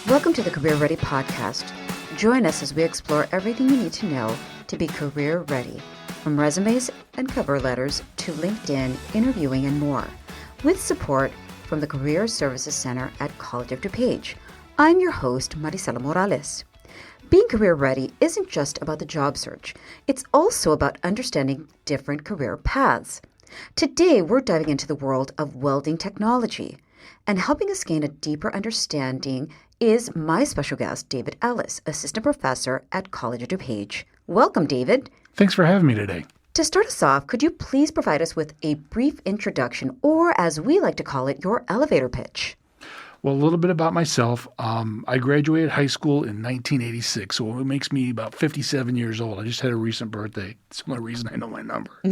Welcome to the Career Ready podcast. Join us as we explore everything you need to know to be career ready, from resumes and cover letters to LinkedIn, interviewing, and more, with support from the Career Services Center at College of DuPage. I'm your host, Marisela Morales. Being career ready isn't just about the job search. It's also about understanding different career paths. Today, we're diving into the world of welding technology, and helping us gain a deeper understanding is my special guest, David Ellis, assistant professor at College of DuPage. Welcome, David. Thanks for having me today. To start us off, could you please provide us with a brief introduction, or as we like to call it, your elevator pitch? Well, a little bit about myself. I graduated high school in 1986, so it makes me about 57 years old. I just had a recent birthday. It's the only reason I know my number.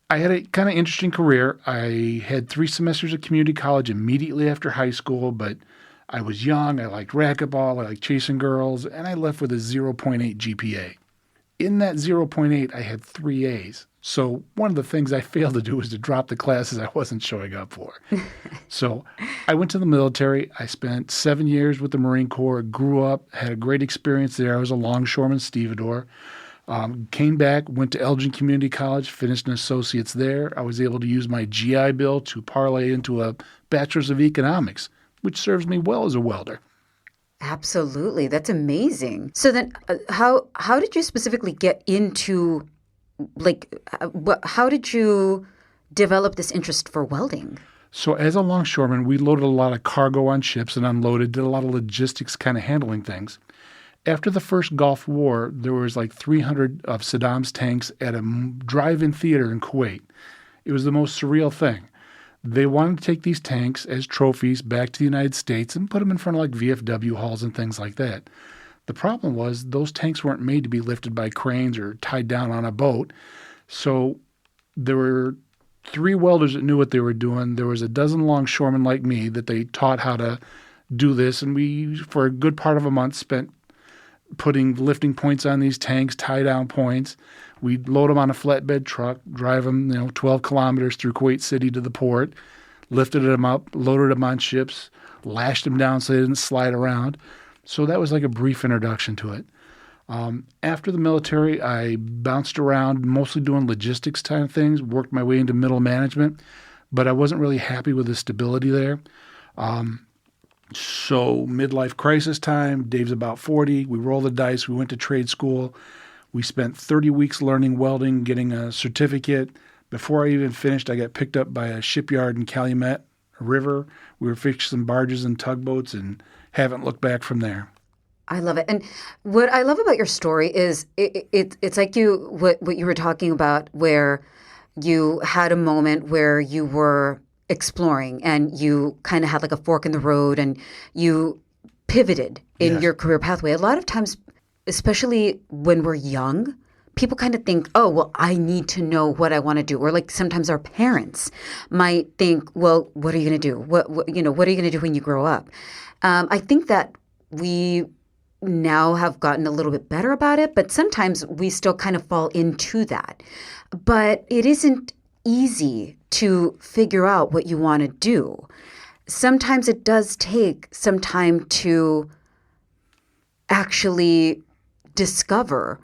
I had a kind of interesting career. I had 3 semesters of community college immediately after high school, but I was young. I liked racquetball. I liked chasing girls, and I left with a 0.8 GPA. In that 0.8, I had 3 A's. So one of the things I failed to do was to drop the classes I wasn't showing up for. So I went to the military. I spent 7 years with the Marine Corps, grew up, had a great experience there. I was a longshoreman stevedore. Came back, went to Elgin Community College, finished an associate's there. I was able to use my GI Bill to parlay into a bachelor's of economics, which serves me well as a welder. Absolutely. That's amazing. So then how did you specifically get into, how did you develop this interest for welding? So as a longshoreman, we loaded a lot of cargo on ships and unloaded, did a lot of logistics kind of handling things. After the first Gulf War, there was like 300 of Saddam's tanks at a drive-in theater in Kuwait. It was the most surreal thing. They wanted to take these tanks as trophies back to the United States and put them in front of like VFW halls and things like that. The problem was those tanks weren't made to be lifted by cranes or tied down on a boat. So there were 3 welders that knew what they were doing. There was a dozen longshoremen like me that they taught how to do this. And we, for a good part of a month, spent putting lifting points on these tanks, tie down points. We'd load them on a flatbed truck, drive them, 12 kilometers through Kuwait City to the port, lifted them up, loaded them on ships, lashed them down so they didn't slide around. So that was like a brief introduction to it. After the military, I bounced around, mostly doing logistics kind of things, worked my way into middle management, but I wasn't really happy with the stability there. So midlife crisis time, Dave's about 40. We rolled the dice. We went to trade school. We spent 30 weeks learning welding, getting a certificate. Before I even finished, I got picked up by a shipyard in Calumet River. We were fixing some barges and tugboats and haven't looked back from there. I love it. And what I love about your story is it's like what you were talking about, where you had a moment where you were exploring and you kind of had like a fork in the road and you pivoted in your career pathway. A lot of times, especially when we're young, people kind of think, oh, well, I need to know what I want to do. Or like sometimes our parents might think, well, what are you going to do? What are you going to do when you grow up? I think that we now have gotten a little bit better about it, but sometimes we still kind of fall into that. But it isn't easy to figure out what you want to do. Sometimes it does take some time to actually discover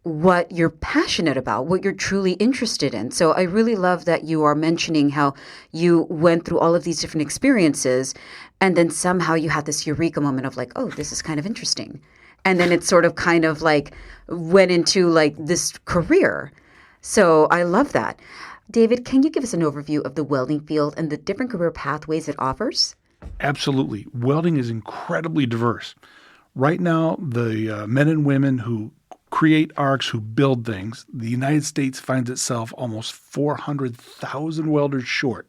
what you're passionate about, what you're truly interested in. So I really love that you are mentioning how you went through all of these different experiences and then somehow you had this eureka moment of like, oh, this is kind of interesting. And then it sort of kind of like went into like this career. So I love that. David, can you give us an overview of the welding field and the different career pathways it offers? Absolutely. Welding is incredibly diverse. Right now, the men and women who create arcs, who build things, the United States finds itself almost 400,000 welders short.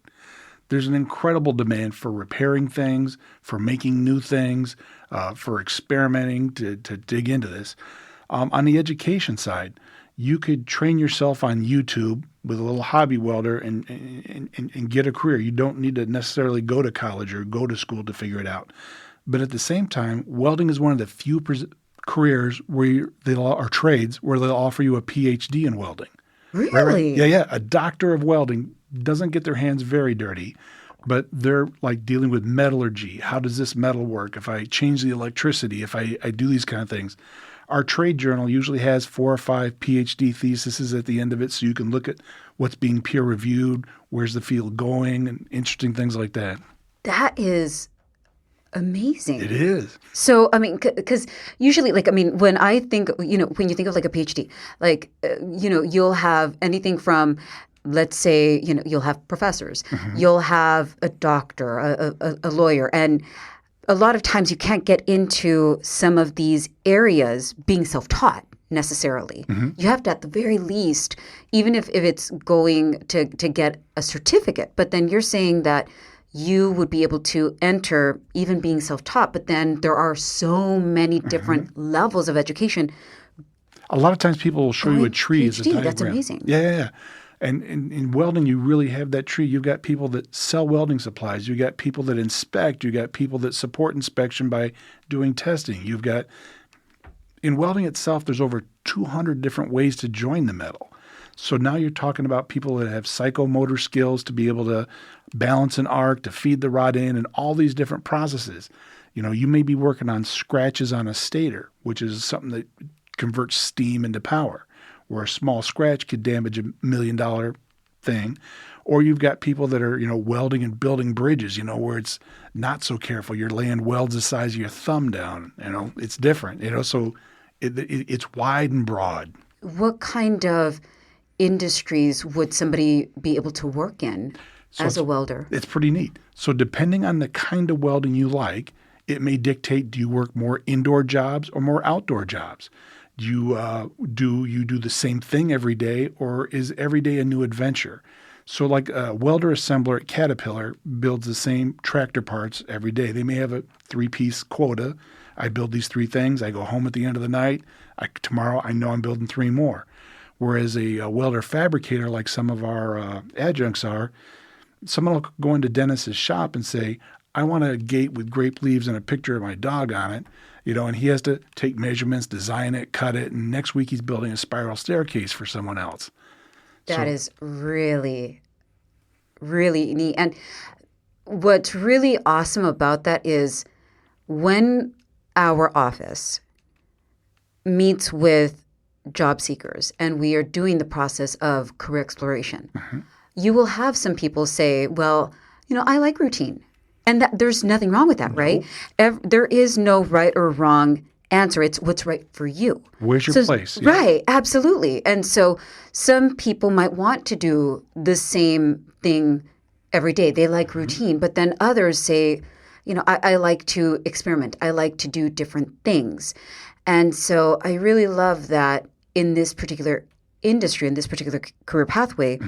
There's an incredible demand for repairing things, for making new things, for experimenting to dig into this. On the education side, you could train yourself on YouTube with a little hobby welder and get a career. You don't need to necessarily go to college or go to school to figure it out. But at the same time, welding is one of the few careers where or trades where they'll offer you a PhD in welding. Really? Right? Yeah. A doctor of welding doesn't get their hands very dirty, but they're like dealing with metallurgy. How does this metal work? If I change the electricity, if I do these kind of things. Our trade journal usually has 4 or 5 PhD theses at the end of it, so you can look at what's being peer reviewed, where's the field going, and interesting things like that. That is amazing. It is. So, I mean, because usually, like, I mean, when I think, when you think of like a PhD, like, you'll have anything from, let's say, you'll have professors, you'll have a doctor, a lawyer, and a lot of times you can't get into some of these areas being self-taught necessarily. You have to, at the very least, even if it's going to get a certificate, but then you're saying that you would be able to enter even being self-taught, but then there are so many different levels of education. A lot of times people will show you a tree as a diagram. That's amazing. Yeah. And in welding, you really have that tree. You've got people that sell welding supplies. You've got people that inspect. You've got people that support inspection by doing testing. You've got, in welding itself, there's over 200 different ways to join the metal. So now you're talking about people that have psychomotor skills to be able to balance an arc, to feed the rod in, and all these different processes. You may be working on scratches on a stator, which is something that converts steam into power, where a small scratch could damage $1 million thing. Or you've got people that are, welding and building bridges, where it's not so careful. You're laying welds the size of your thumb down. It's different, so it's wide and broad. What kind of industries would somebody be able to work in as a welder? It's pretty neat. So depending on the kind of welding you like, it may dictate, do you work more indoor jobs or more outdoor jobs? Do you do the same thing every day, or is every day a new adventure? So like a welder assembler at Caterpillar builds the same tractor parts every day. They may have a 3-piece quota. I build these 3 things. I go home at the end of the night. Tomorrow I know I'm building 3 more. Whereas a welder fabricator, like some of our adjuncts are, someone will go into Dennis's shop and say, I want a gate with grape leaves and a picture of my dog on it. And he has to take measurements, design it, cut it, and next week he's building a spiral staircase for someone else. That is really, really neat. And what's really awesome about that is when our office meets with job seekers and we are doing the process of career exploration, you will have some people say, well, I like routine. And there's nothing wrong with that, right? There is no right or wrong answer. It's what's right for you. Where's your place? Yeah. Right, absolutely. And so some people might want to do the same thing every day. They like routine. But then others say, I like to experiment. I like to do different things. And so I really love that in this particular industry, in this particular career pathway,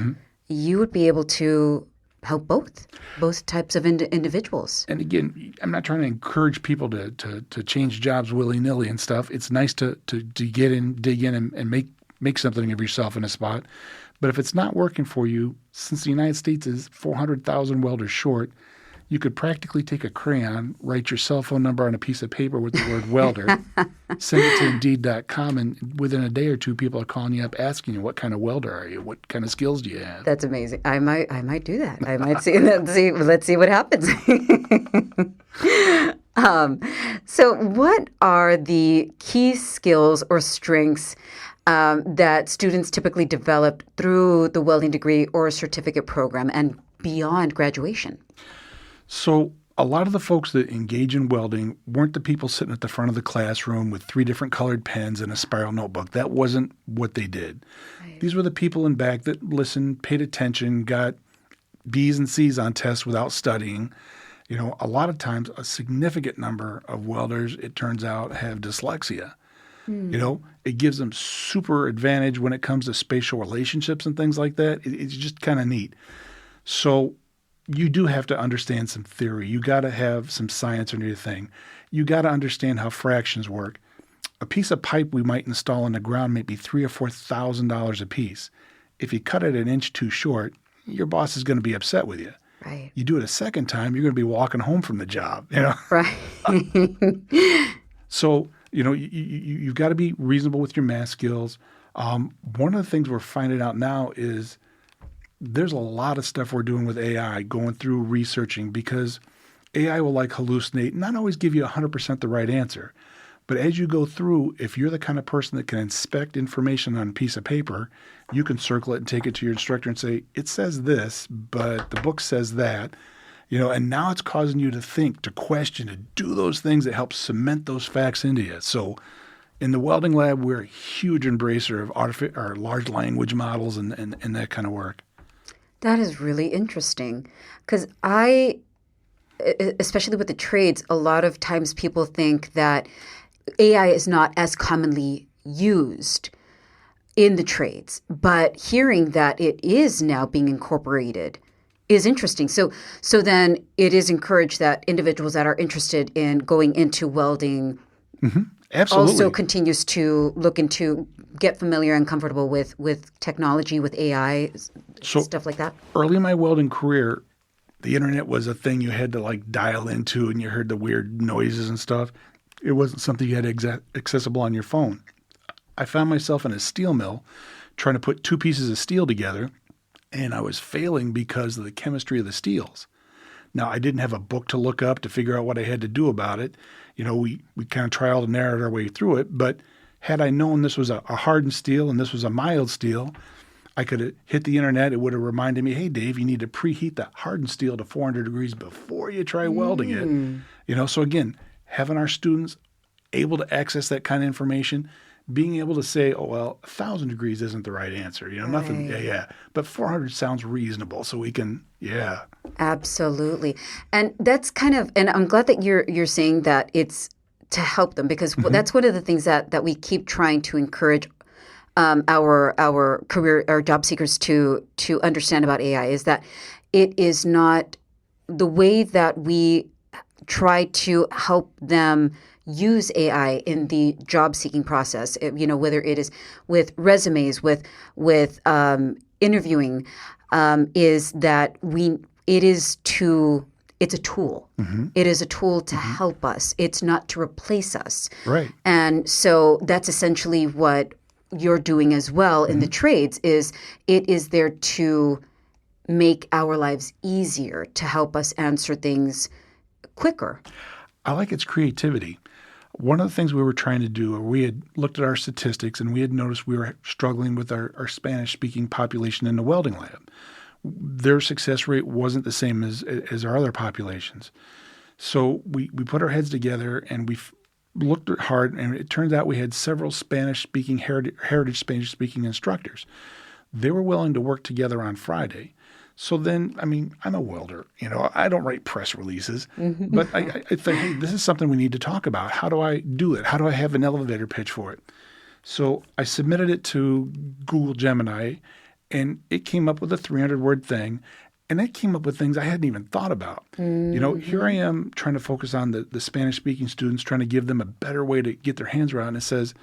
you would be able to help both types of individuals. And again, I'm not trying to encourage people to change jobs willy-nilly and stuff. It's nice to get in, dig in, and make something of yourself in a spot. But if it's not working for you, since the United States is 400,000 welders short, you could practically take a crayon, write your cell phone number on a piece of paper with the word welder, send it to Indeed.com, and within a day or two, people are calling you up asking you, what kind of welder are you? What kind of skills do you have? That's amazing. I might do that. I might see. Let's see what happens. So what are the key skills or strengths that students typically develop through the welding degree or certificate program and beyond graduation? So a lot of the folks that engage in welding weren't the people sitting at the front of the classroom with 3 different colored pens and a spiral notebook. That wasn't what they did. Right. These were the people in back that listened, paid attention, got B's and C's on tests without studying. A lot of times a significant number of welders, it turns out, have dyslexia. It gives them super advantage when it comes to spatial relationships and things like that. It's just kind of neat. So you do have to understand some theory. You got to have some science under your thing. You got to understand how fractions work. A piece of pipe we might install in the ground may be $3,000 or $4,000 a piece. If you cut it an inch too short, your boss is going to be upset with you. Right. You do it a second time, you're going to be walking home from the job. Right. So you've got to be reasonable with your math skills. One of the things we're finding out now is there's a lot of stuff we're doing with AI, going through researching, because AI will like hallucinate, not always give you 100% the right answer. But as you go through, if you're the kind of person that can inspect information on a piece of paper, you can circle it and take it to your instructor and say, it says this, but the book says that. And now it's causing you to think, to question, to do those things that help cement those facts into you. So in the welding lab, we're a huge embracer of large language models and that kind of work. That is really interesting because especially with the trades, a lot of times people think that AI is not as commonly used in the trades, but hearing that it is now being incorporated is interesting. So then it is encouraged that individuals that are interested in going into welding Absolutely. also continues to look into, get familiar and comfortable with technology, with AI, stuff like that. Early in my welding career, the internet was a thing you had to dial into, and you heard the weird noises and stuff. It wasn't something you had accessible on your phone. I found myself in a steel mill trying to put two pieces of steel together, and I was failing because of the chemistry of the steels. Now, I didn't have a book to look up to figure out what I had to do about it. We kind of trialed and errored our way through it, but had I known this was a hardened steel and this was a mild steel, I could have hit the internet. It would have reminded me, hey, Dave, you need to preheat the hardened steel to 400 degrees before you try welding it. So again, having our students able to access that kind of information, being able to say, 1,000 degrees isn't the right answer. Nothing, but 400 sounds reasonable. So we can, Absolutely. And that's and I'm glad that you're saying that it's to help them, because that's one of the things that we keep trying to encourage our job seekers to understand about AI, is that it is not the way that we try to help them use AI in the job seeking process. Whether it is with resumes, with interviewing, is that it's a tool. It is a tool to help us. It's not to replace us. Right. And so that's essentially what you're doing as well in the trades. Is it is there to make our lives easier, to help us answer things quicker. I like its creativity. One of the things we were trying to do, we had looked at our statistics and we had noticed we were struggling with our Spanish-speaking population in the welding lab. Their success rate wasn't the same as our other populations. So we put our heads together and we looked hard, and it turns out we had several Spanish-speaking, heritage Spanish-speaking instructors. They were willing to work together on Friday. So then, I'm a welder. I don't write press releases, but I think, hey, this is something we need to talk about. How do I do it? How do I have an elevator pitch for it? So I submitted it to Google Gemini, and it came up with a 300-word thing, and it came up with things I hadn't even thought about. Here I am trying to focus on the Spanish-speaking students, trying to give them a better way to get their hands around. It says,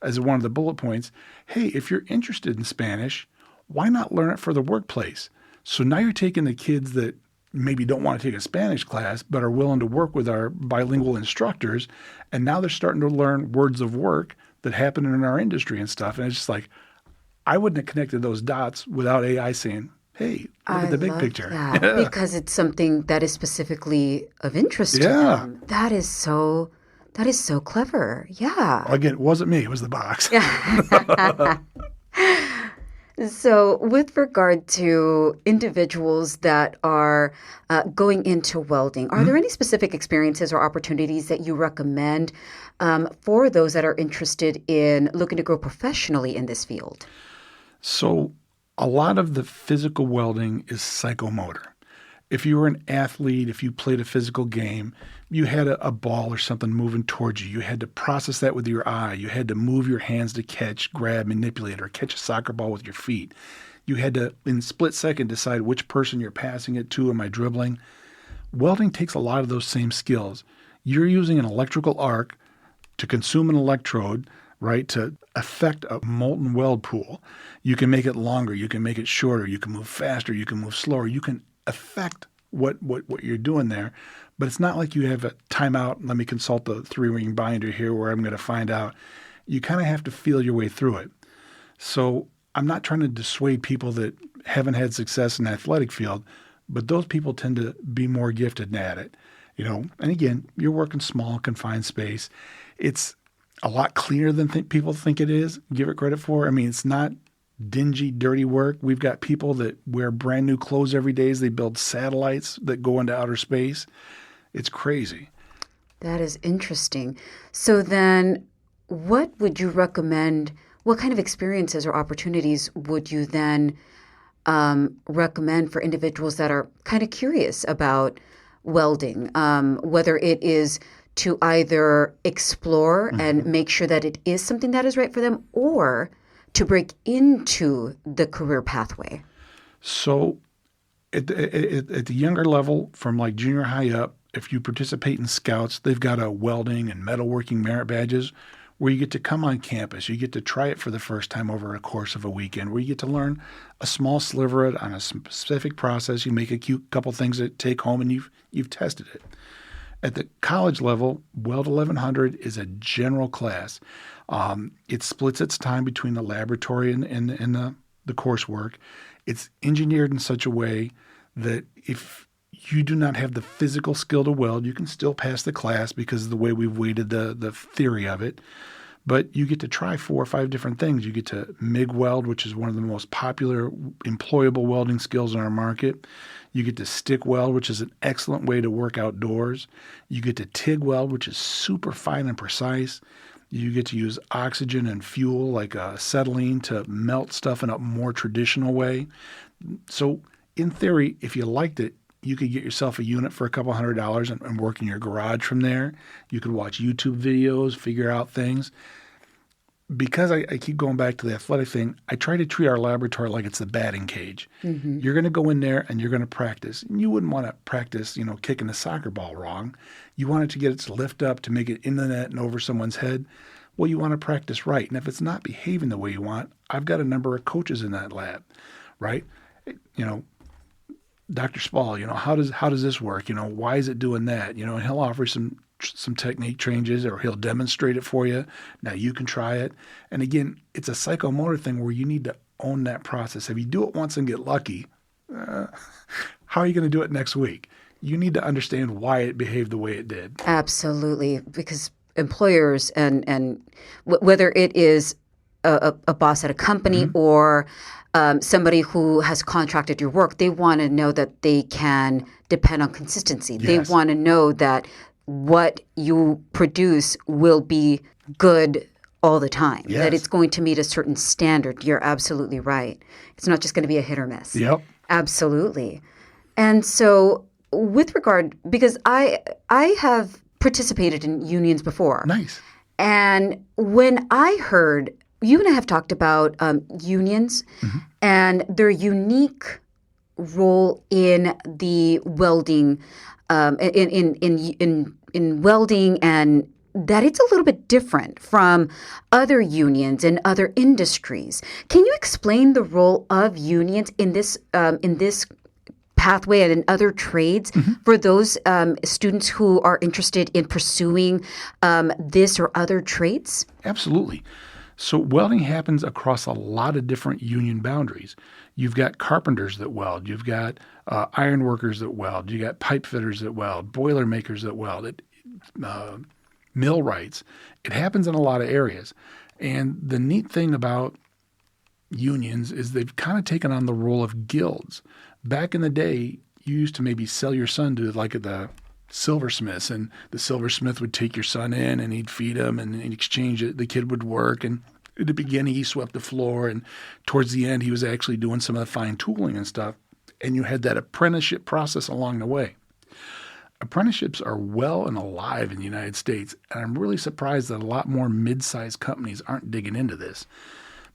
as one of the bullet points, hey, if you're interested in Spanish, why not learn it for the workplace? So now you're taking the kids that maybe don't want to take a Spanish class but are willing to work with our bilingual instructors, and now they're starting to learn words of work that happen in our industry and stuff. And it's just I wouldn't have connected those dots without AI saying, hey, look at the big picture. That, because it's something that is specifically of interest to them. That is so clever. Yeah. Again, it wasn't me. It was the box. So with regard to individuals that are going into welding, are there any specific experiences or opportunities that you recommend for those that are interested in looking to grow professionally in this field? So a lot of the physical welding is psychomotor. If you were an athlete, if you played a physical game, you had a ball or something moving towards you. You had to process that with your eye. You had to move your hands to catch, grab, manipulate, or catch a soccer ball with your feet. You had to, in a split second, decide which person you're passing it to. Am I dribbling? Welding takes a lot of those same skills. You're using an electrical arc to consume an electrode, right, to affect a molten weld pool. You can make it longer. You can make it shorter. You can move faster. You can move slower. You can affect what you're doing there. But it's not like you have a timeout, let me consult the 3-ring binder here where I'm going to find out. You kind of have to feel your way through it. So I'm not trying to dissuade people that haven't had success in the athletic field, but those people tend to be more gifted at it. And again, you're working small, confined space. It's a lot cleaner than people think it is, give it credit for. I mean, it's not dingy, dirty work. We've got people that wear brand new clothes every day as they build satellites that go into outer space. It's crazy. That is interesting. So then what would you recommend? What kind of experiences or opportunities would you then recommend for individuals that are kind of curious about welding, whether it is to either explore and make sure that it is something that is right for them, or to break into the career pathway? So at the younger level, from like junior high up, if you participate in scouts, they've got a welding and metalworking merit badges where you get to come on campus. You get to try it for the first time over a course of a weekend, where you get to learn a small sliver of it on a specific process. You make a cute couple things to take home, and you've tested it. At the college level, Weld 1100 is a general class. It splits its time between the laboratory and the coursework. It's engineered in such a way that if you do not have the physical skill to weld, you can still pass the class because of the way we've weighted the theory of it. But you get to try 4 or 5 different things. You get to MIG weld, which is one of the most popular employable welding skills in our market. You get to stick weld, which is an excellent way to work outdoors. You get to TIG weld, which is super fine and precise. You get to use oxygen and fuel like acetylene to melt stuff in a more traditional way. So in theory, if you liked it, you could get yourself a unit for a couple $100 and work in your garage from there. You could watch YouTube videos, figure out things. Because I keep going back to the athletic thing, I try to treat our laboratory like it's the batting cage. Mm-hmm. You're going to go in there and you're going to practice. And you wouldn't want to practice, kicking the soccer ball wrong. You want it to get it to lift up, to make it in the net and over someone's head. Well, you want to practice right. And if it's not behaving the way you want, I've got a number of coaches in that lab, right? Dr. Spall, how does this work? Why is it doing that? And he'll offer some technique changes, or he'll demonstrate it for you. Now you can try it. And again, it's a psychomotor thing where you need to own that process. If you do it once and get lucky, how are you going to do it next week? You need to understand why it behaved the way it did. Absolutely, because employers and whether it is a boss at a company or somebody who has contracted your work, they want to know that they can depend on consistency. Yes. They want to know that what you produce will be good all the time, yes. That it's going to meet a certain standard. You're absolutely right. It's not just going to be a hit or miss. Yep. Absolutely. And so with regard, because I have participated in unions before. Nice. And when I heard, you and I have talked about unions and their unique role in the welding, in welding, and that it's a little bit different from other unions and other industries. Can you explain the role of unions in this pathway and in other trades for those students who are interested in pursuing this or other trades? Absolutely. So welding happens across a lot of different union boundaries. You've got carpenters that weld. You've got iron workers that weld. You got pipe fitters that weld, boiler makers that weld, millwrights. It happens in a lot of areas. And the neat thing about unions is they've kind of taken on the role of guilds. Back in the day, you used to maybe sell your son to like the silversmiths, and the silversmith would take your son in and he'd feed him, and in exchange the kid would work. And at the beginning he swept the floor, and towards the end he was actually doing some of the fine tooling and stuff. And you had that apprenticeship process along the way. Apprenticeships are well and alive in the United States, and I'm really surprised that a lot more mid-sized companies aren't digging into this.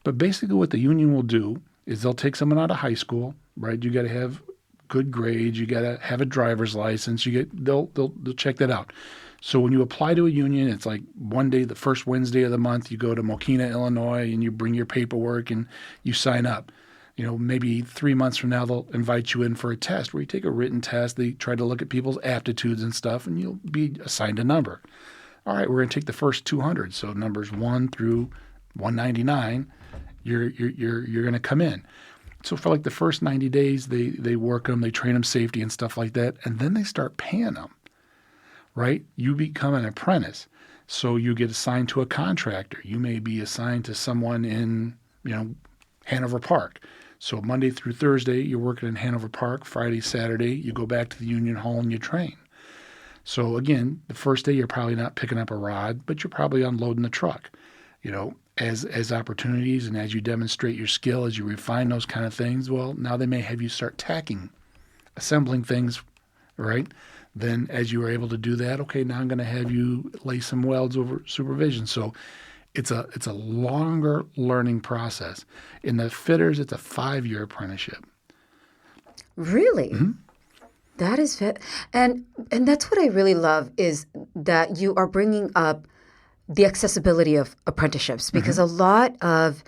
But basically what the union will do is they'll take someone out of high school, right? You got to have good grades. You got to have a driver's license. They'll check that out. So when you apply to a union, it's like one day, the first Wednesday of the month, you go to Mokina, Illinois, and you bring your paperwork and you sign up. Maybe 3 months from now, they'll invite you in for a test where you take a written test. They try to look at people's aptitudes and stuff, and you'll be assigned a number. All right, we're going to take the first 200, so numbers 1 through 199, you're going to come in. So for like the first 90 days, they work them, they train them safety and stuff like that, and then they start paying them, right? You become an apprentice. So you get assigned to a contractor. You may be assigned to someone in, Hanover Park. So Monday through Thursday, you're working in Hanover Park. Friday, Saturday, you go back to the union hall and you train. So again, the first day you're probably not picking up a rod, but you're probably unloading the truck. As opportunities and as you demonstrate your skill, as you refine those kind of things, well, now they may have you start tacking, assembling things, right? Then as you are able to do that, okay, now I'm going to have you lay some welds over supervision. So it's a longer learning process. In the fitters, it's a 5-year apprenticeship. Really? Mm-hmm. That is fit. And that's what I really love is that you are bringing up the accessibility of apprenticeships, because a lot of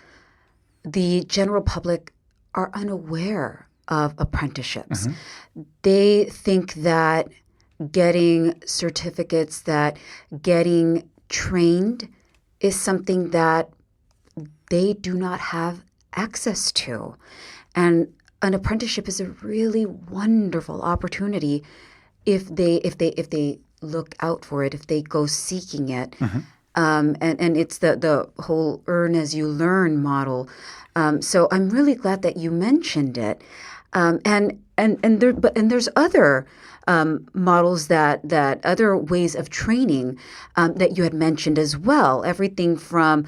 the general public are unaware of apprenticeships. They think that getting certificates, that getting trained is something that they do not have access to. And an apprenticeship is a really wonderful opportunity if they look out for it, if they go seeking it. And it's the whole earn as you learn model. So I'm really glad that you mentioned it. And there's other models that other ways of training that you had mentioned as well. Everything from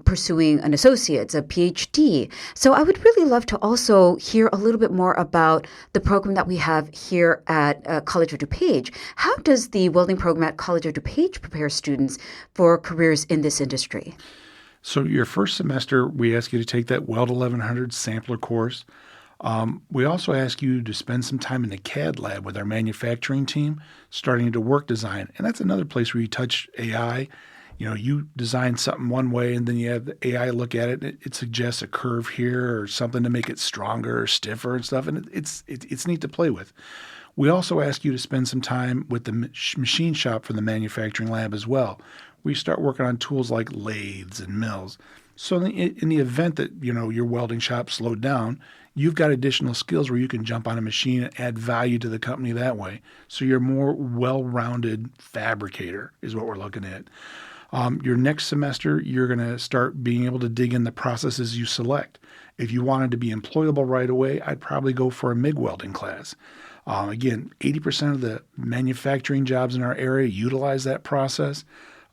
pursuing an associate's, a PhD. So I would really love to also hear a little bit more about the program that we have here at College of DuPage. How does the welding program at College of DuPage prepare students for careers in this industry? So your first semester, we ask you to take that Weld 1100 sampler course. We also ask you to spend some time in the CAD lab with our manufacturing team, starting to work design. And that's another place where you touch AI. You design something one way, and then you have the AI look at it. It suggests a curve here or something to make it stronger or stiffer and stuff. And it's neat to play with. We also ask you to spend some time with the machine shop for the manufacturing lab as well. We start working on tools like lathes and mills. So in the event that your welding shop slowed down, you've got additional skills where you can jump on a machine and add value to the company that way. So you're a more well-rounded fabricator is what we're looking at. Your next semester, you're going to start being able to dig in the processes you select. If you wanted to be employable right away, I'd probably go for a MIG welding class. Again, 80% of the manufacturing jobs in our area utilize that process.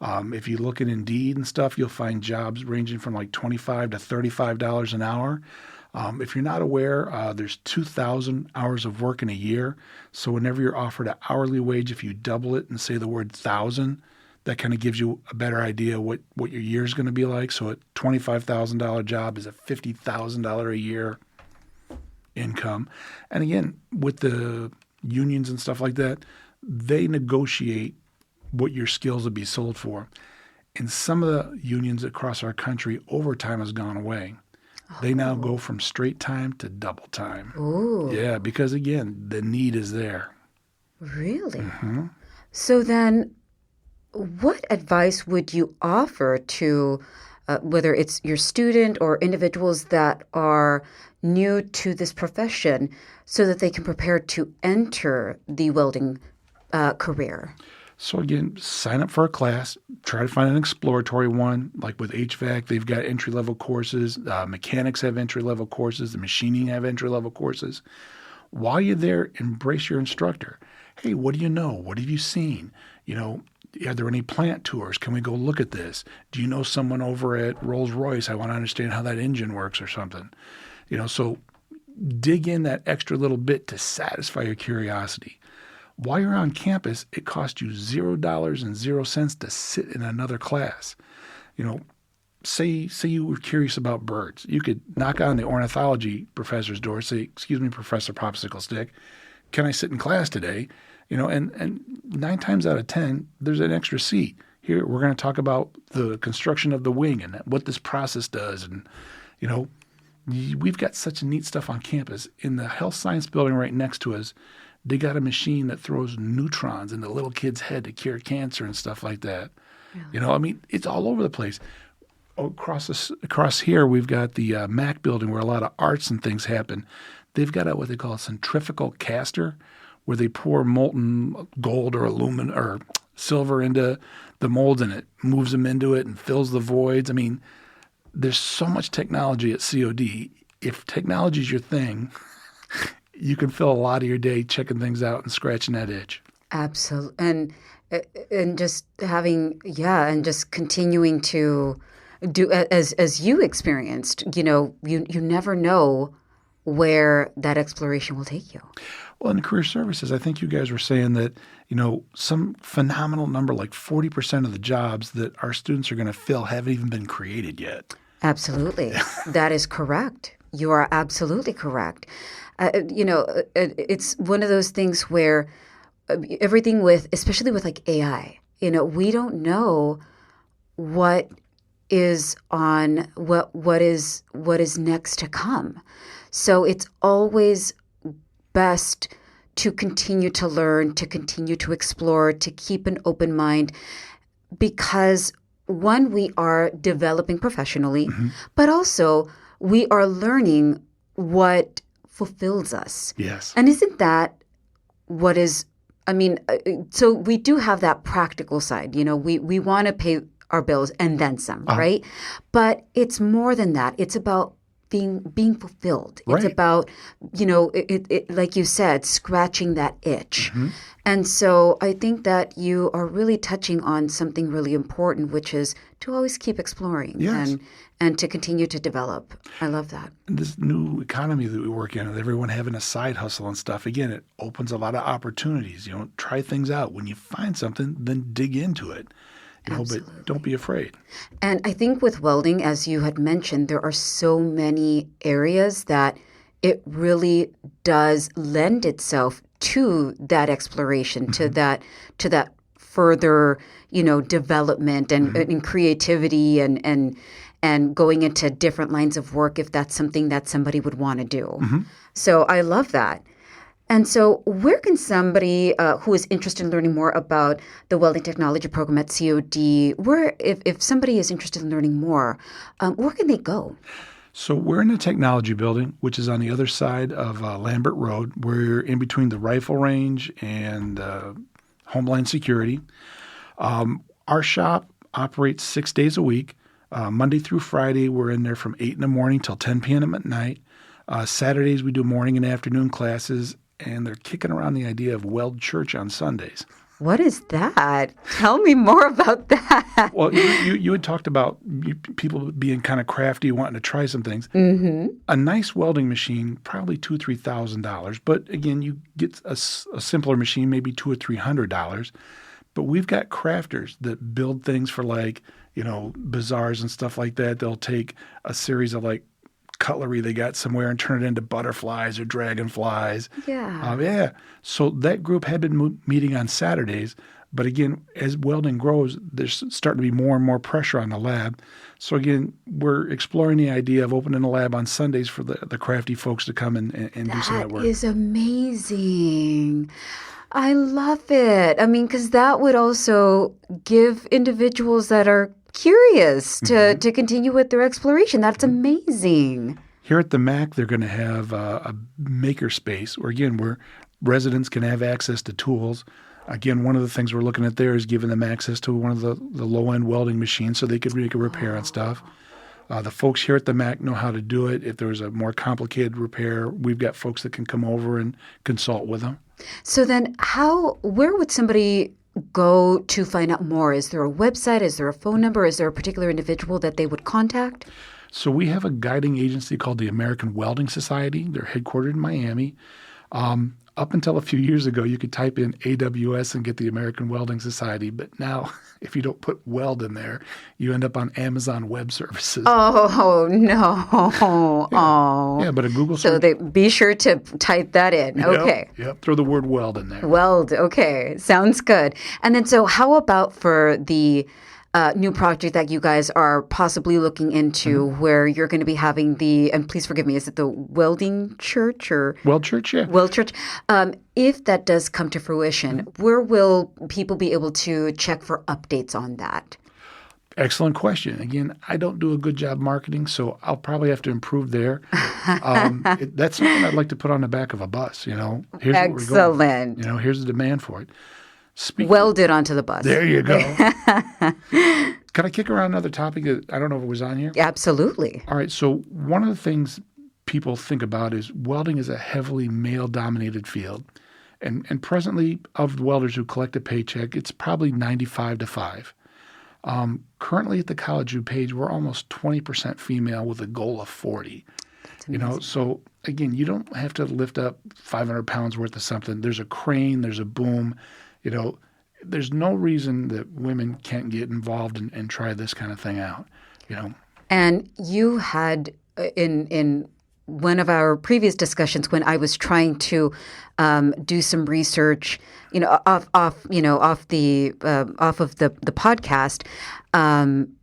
If you look at Indeed and stuff, you'll find jobs ranging from like $25 to $35 an hour. If you're not aware, there's 2,000 hours of work in a year. So whenever you're offered an hourly wage, if you double it and say the word 1,000, that kind of gives you a better idea what your year is going to be like. So a $25,000 job is a $50,000 a year income. And again, with the unions and stuff like that, they negotiate what your skills would be sold for. In some of the unions across our country, overtime has gone away. They now go from straight time to double time. Ooh. Yeah, because again, the need is there. Really? So then what advice would you offer to whether it's your student or individuals that are new to this profession so that they can prepare to enter the welding career? So again, sign up for a class, try to find an exploratory one. Like with HVAC, they've got entry-level courses. Mechanics have entry-level courses. The machining have entry-level courses. While you're there, embrace your instructor. Hey, what do you know? What have you seen? Are there any plant tours? Can we go look at this? Do you know someone over at Rolls-Royce? I want to understand how that engine works or something. So dig in that extra little bit to satisfy your curiosity. While you're on campus, it costs you $0.00 to sit in another class. Say you were curious about birds. You could knock on the ornithology professor's door, say, "Excuse me, Professor Popsicle Stick, can I sit in class today?" And 9 times out of 10, there's an extra seat. Here, we're going to talk about the construction of the wing and what this process does. And, we've got such neat stuff on campus. In the health science building right next to us, they got a machine that throws neutrons in the little kid's head to cure cancer and stuff like that. Really? It's all over the place. across here, we've got the Mac building where a lot of arts and things happen. They've got what they call a centrifugal caster, where they pour molten gold or aluminum or silver into the molds, and it moves them into it and fills the voids. I mean, there's so much technology at COD. If technology is your thing, you can fill a lot of your day checking things out and scratching that itch. Absolutely. And just having, and just continuing to do as you experienced, you never know where that exploration will take you. Well, in career services, I think you guys were saying that, some phenomenal number, like 40% of the jobs that our students are going to fill haven't even been created yet. Absolutely. That is correct. You are absolutely correct. It's one of those things where everything especially with like AI, we don't know what is what is next to come. So it's always best to continue to learn, to continue to explore, to keep an open mind, because one, we are developing professionally, but also we are learning what fulfills us. Yes. And isn't that what is, so we do have that practical side. We want to pay our bills and then some, right? But it's more than that. It's about being fulfilled. Right. It's about, it like you said, scratching that itch. And so I think that you are really touching on something really important, which is to always keep exploring and to continue to develop. I love that. And this new economy that we work in, with everyone having a side hustle and stuff, again, it opens a lot of opportunities. Try things out. When you find something, then dig into it. But don't be afraid. And I think with welding, as you had mentioned, there are so many areas that it really does lend itself to that exploration, to that further, development and creativity and going into different lines of work if that's something that somebody would want to do. So I love that. And so where can somebody who is interested in learning more about the Welding Technology Program at COD, if somebody is interested in learning more, where can they go? So we're in the technology building, which is on the other side of Lambert Road. We're in between the rifle range and Homeland Security. Our shop operates 6 days a week. Monday through Friday, we're in there from 8 in the morning till 10 p.m. at night. Saturdays, we do morning and afternoon classes. And they're kicking around the idea of Weld Church on Sundays. What is that? Tell me more about that. Well, you had talked about people being kind of crafty, wanting to try some things. A nice welding machine, probably $2,000 to $3,000. But again, you get a simpler machine, maybe $200 or $300. But we've got crafters that build things for bazaars and stuff like that. They'll take a series of cutlery they got somewhere and turn it into butterflies or dragonflies. Yeah. So that group had been meeting on Saturdays. But again, as welding grows, there's starting to be more and more pressure on the lab. So again, we're exploring the idea of opening a lab on Sundays for the crafty folks to come and do some of that work. That is amazing. I love it. Because that would also give individuals that are curious to continue with their exploration. That's amazing. Here at the MAC, they're going to have a maker space where residents can have access to tools. Again, one of the things we're looking at there is giving them access to one of the low-end welding machines so they could make a repair on stuff. The folks here at the MAC know how to do it. If there's a more complicated repair, we've got folks that can come over and consult with them. So then where would somebody go to find out more? Is there a website? Is there a phone number? Is there a particular individual that they would contact? So we have a guiding agency called the American Welding Society. They're headquartered in Miami. Up until a few years ago, you could type in AWS and get the American Welding Society. But now, if you don't put weld in there, you end up on Amazon Web Services. Oh, no. Yeah, but a Google search. So be sure to type that in. Okay. Yep. Throw the word weld in there. Weld. Okay. Sounds good. And then so how about for the new project that you guys are possibly looking into where you're going to be having and please forgive me, is it the Welding Church or? Weld Church, yeah. Weld Church. If that does come to fruition, where will people be able to check for updates on that? Excellent question. Again, I don't do a good job marketing, so I'll probably have to improve there. That's something I'd like to put on the back of a bus. Here's where we're going. Excellent. Here's the demand for it. Welded onto the bus. There you go. Can I kick around another topic that I don't know if it was on here? Absolutely. All right. So one of the things people think about is welding is a heavily male-dominated field. And presently, of the welders who collect a paycheck, it's probably 95-5. Currently at the College of DuPage, we're almost 20% female with a goal of 40. So again, you don't have to lift up 500 pounds worth of something. There's a crane, there's a boom. There's no reason that women can't get involved and try this kind of thing out. And you had in one of our previous discussions when I was trying to do some research, off of the podcast,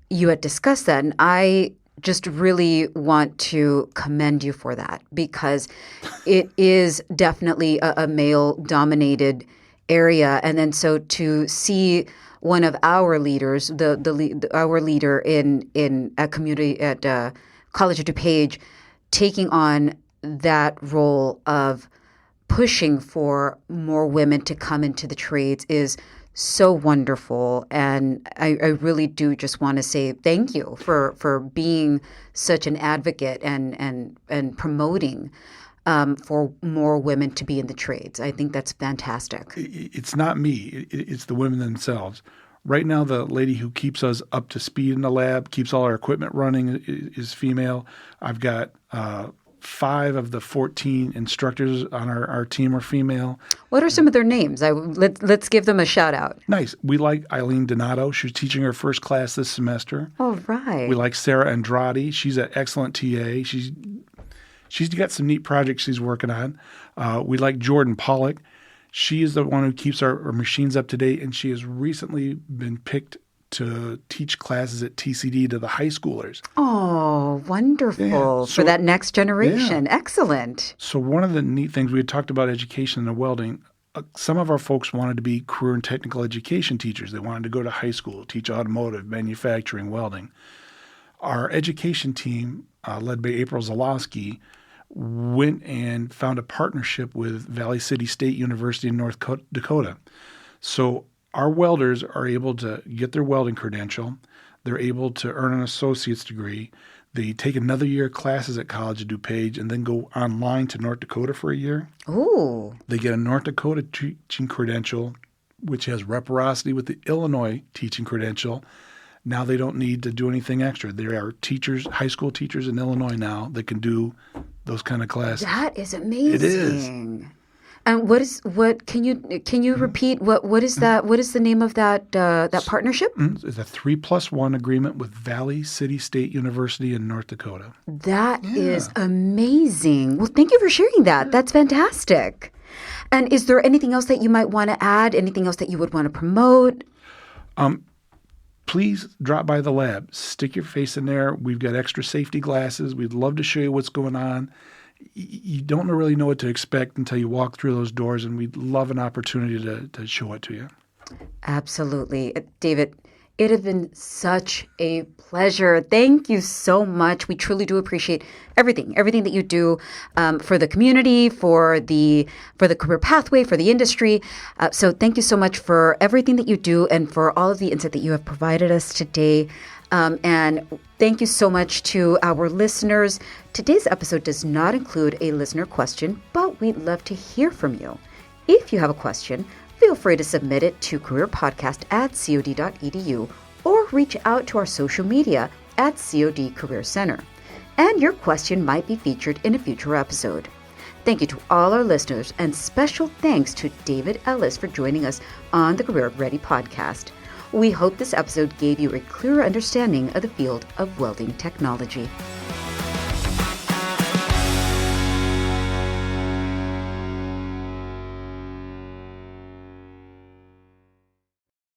you had discussed that, and I just really want to commend you for that because it is definitely a male-dominated area, and then so to see one of our leaders, our leader in a community at College of DuPage, taking on that role of pushing for more women to come into the trades is so wonderful. And I really do just want to say thank you for being such an advocate and promoting for more women to be in the trades. I think that's fantastic. It's not me. It's the women themselves. Right now, the lady who keeps us up to speed in the lab, keeps all our equipment running, is female. I've got 5 of the 14 instructors on our team are female. What are some of their names? Let's give them a shout out. Nice. We like Eileen Donato. She's teaching her first class this semester. Oh, right. We like Sarah Andrade. She's an excellent TA. She's got some neat projects she's working on. We like Jordan Pollock. She is the one who keeps our machines up to date, and she has recently been picked to teach classes at TCD to the high schoolers. Oh, wonderful. For that next generation. Yeah. Excellent. So one of the neat things, we had talked about education and welding. Some of our folks wanted to be career and technical education teachers. They wanted to go to high school, teach automotive, manufacturing, welding. Our education team, led by April Zalowski, went and found a partnership with Valley City State University in North Dakota. So our welders are able to get their welding credential. They're able to earn an associate's degree. They take another year of classes at College of DuPage and then go online to North Dakota for a year. Ooh. They get a North Dakota teaching credential, which has reciprocity with the Illinois teaching credential. Now they don't need to do anything extra. There are teachers, high school teachers in Illinois now that can do those kind of classes. That is amazing. It is. And can you repeat what is that? What is the name of that partnership? It's a 3+1 agreement with Valley City State University in North Dakota. That is amazing. Well, thank you for sharing that. That's fantastic. And is there anything else that you might want to add? Anything else that you would want to promote? Please drop by the lab. Stick your face in there. We've got extra safety glasses. We'd love to show you what's going on. You don't really know what to expect until you walk through those doors, and we'd love an opportunity to show it to you. Absolutely. David, it has been such a pleasure. Thank you so much. We truly do appreciate everything that you do for the community, for the career pathway, for the industry. So thank you so much for everything that you do and for all of the insight that you have provided us today. And thank you so much to our listeners. Today's episode does not include a listener question, but we'd love to hear from you. If you have a question, feel free to submit it to careerpodcast@cod.edu or reach out to our social media at COD Career Center. And your question might be featured in a future episode. Thank you to all our listeners, and special thanks to David Ellis for joining us on the Career Ready podcast. We hope this episode gave you a clearer understanding of the field of welding technology.